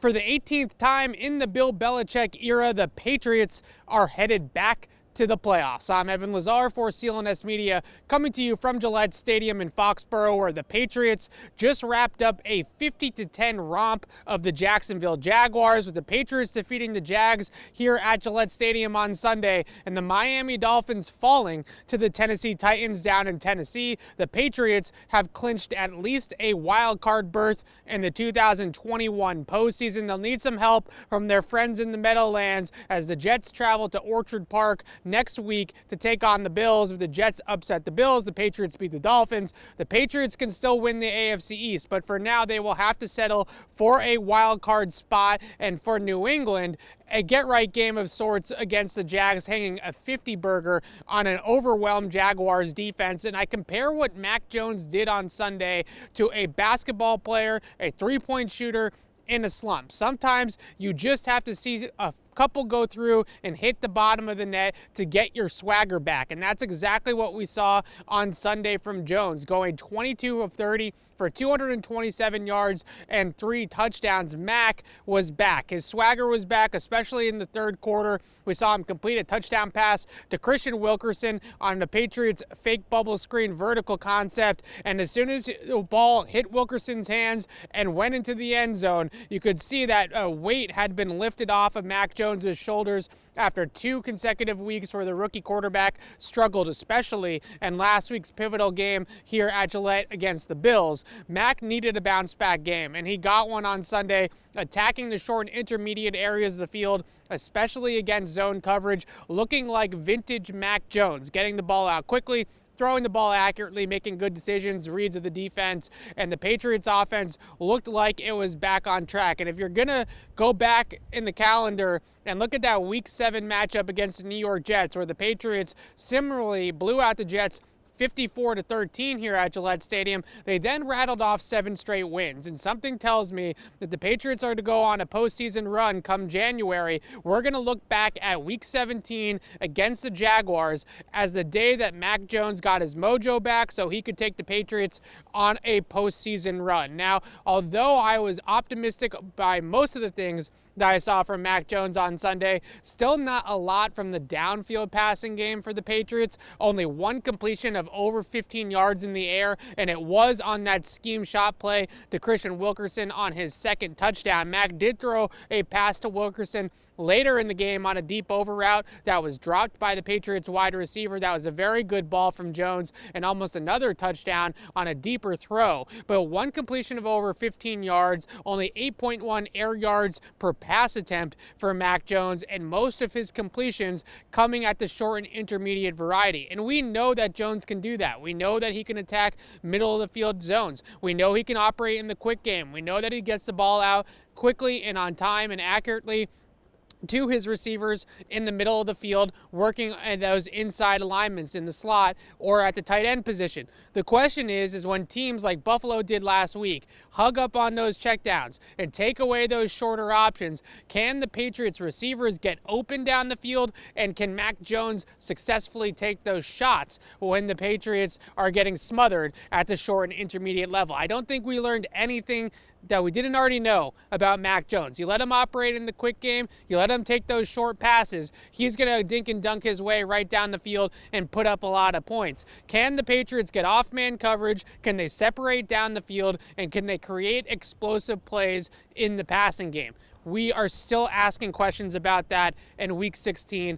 For the 18th time in the Bill Belichick era, the Patriots are headed back to the playoffs. I'm Evan Lazar for CLNS Media, coming to you from Gillette Stadium in FOXBORO, where the Patriots just wrapped up a 50-10 romp of the Jacksonville Jaguars, with the Patriots defeating the Jags here at Gillette Stadium on Sunday, and the Miami Dolphins falling to the Tennessee Titans down in Tennessee. The Patriots have clinched at least a wild card berth in the 2021 postseason. They'll need some help from their friends in the Meadowlands as the Jets travel to Orchard Park next week to take on the Bills. If the Jets upset the Bills, the Patriots beat the Dolphins, the Patriots can still win the AFC East, but for now they will have to settle for a wild card spot. And for New England, a get-right game of sorts against the Jags, hanging a 50-burger on an overwhelmed Jaguars defense. And I compare what Mac Jones did on Sunday to a basketball player, a three-point shooter in a slump. Sometimes you just have to see a couple go through and hit the bottom of the net to get your swagger back. And that's exactly what we saw on Sunday from Jones, going 22 of 30 for 227 yards and 3 touchdowns. Mac was back. His swagger was back, especially in the third quarter. We saw him complete a touchdown pass to Christian Wilkerson on the Patriots fake bubble screen vertical concept. And as soon as the ball hit Wilkerson's hands and went into the end zone, you could see that weight had been lifted off of Mac Jones's shoulders after 2 consecutive weeks where the rookie quarterback struggled, especially in last week's pivotal game here at Gillette against the Bills. Mac needed a bounce back game, and he got one on Sunday, attacking the short and intermediate areas of the field, especially against zone coverage, looking like vintage Mac Jones, getting the ball out quickly, throwing the ball accurately, making good decisions, reads of the defense, and the Patriots offense looked like it was back on track. And if you're going to go back in the calendar and look at that Week 7 matchup against the New York Jets, where the Patriots similarly blew out the Jets 54-13 here at Gillette Stadium, they then rattled off 7 straight wins. And something tells me that the Patriots are to go on a postseason run come January. We're going to look back at Week 17 against the Jaguars as the day that Mac Jones got his mojo back so he could take the Patriots on a postseason run. Now, although I was optimistic by most of the things that I saw from Mac Jones on Sunday, still not a lot from the downfield passing game for the Patriots. Only 1 completion of over 15 yards in the air, and it was on that scheme shot play to Christian Wilkerson on his second touchdown. Mac did throw a pass to Wilkerson later in the game on a deep over route that was dropped by the Patriots wide receiver. That was a very good ball from Jones, and almost another touchdown on a deeper throw. But 1 completion of over 15 yards, only 8.1 air yards per pass attempt for Mac Jones, and most of his completions coming at the short and intermediate variety. And we know that Jones can do that. We know that he can attack middle of the field zones. We know he can operate in the quick game. We know that he gets the ball out quickly and on time and accurately to his receivers in the middle of the field, working at those inside alignments in the slot or at the tight end position. The question is when teams like Buffalo did last week hug up on those checkdowns and take away those shorter options, can the Patriots receivers get open down the field, and can Mac Jones successfully take those shots when the Patriots are getting smothered at the short and intermediate level? I don't think we learned anything that we didn't already know about Mac Jones. You let him operate in the quick game, you let him take those short passes, he's going to dink and dunk his way right down the field and put up a lot of points. Can the Patriots get off man coverage? Can they separate down the field? And can they create explosive plays in the passing game? We are still asking questions about that in Week 17,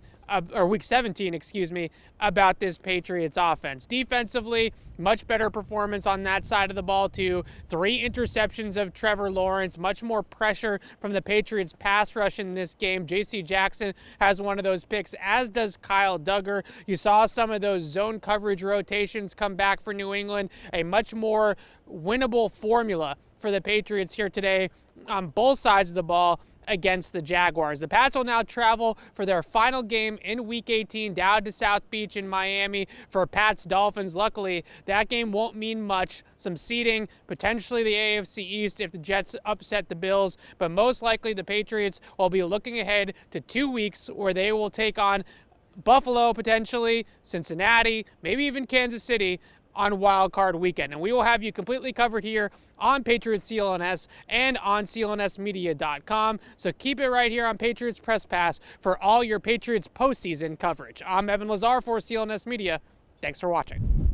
about this Patriots offense. Defensively, much better performance on that side of the ball too. 3 interceptions of Trevor Lawrence, much more pressure from the Patriots pass rush in this game. J.C. Jackson has one of those picks, as does Kyle Duggar. You saw some of those zone coverage rotations come back for New England, a much more winnable formula for the Patriots here today on both sides of the ball against the Jaguars. The Pats will now travel for their final game in Week 18 down to South Beach in Miami for Pats Dolphins. Luckily, that game won't mean much. Some seeding, potentially the AFC East if the Jets upset the Bills, but most likely the Patriots will be looking ahead to 2 weeks where they will take on Buffalo, potentially Cincinnati, maybe even Kansas City on Wild Card Weekend. And we will have you completely covered here on Patriots CLNS and on CLNSmedia.com. So keep it right here on Patriots Press Pass for all your Patriots postseason coverage. I'm Evan Lazar for CLNS Media. Thanks for watching.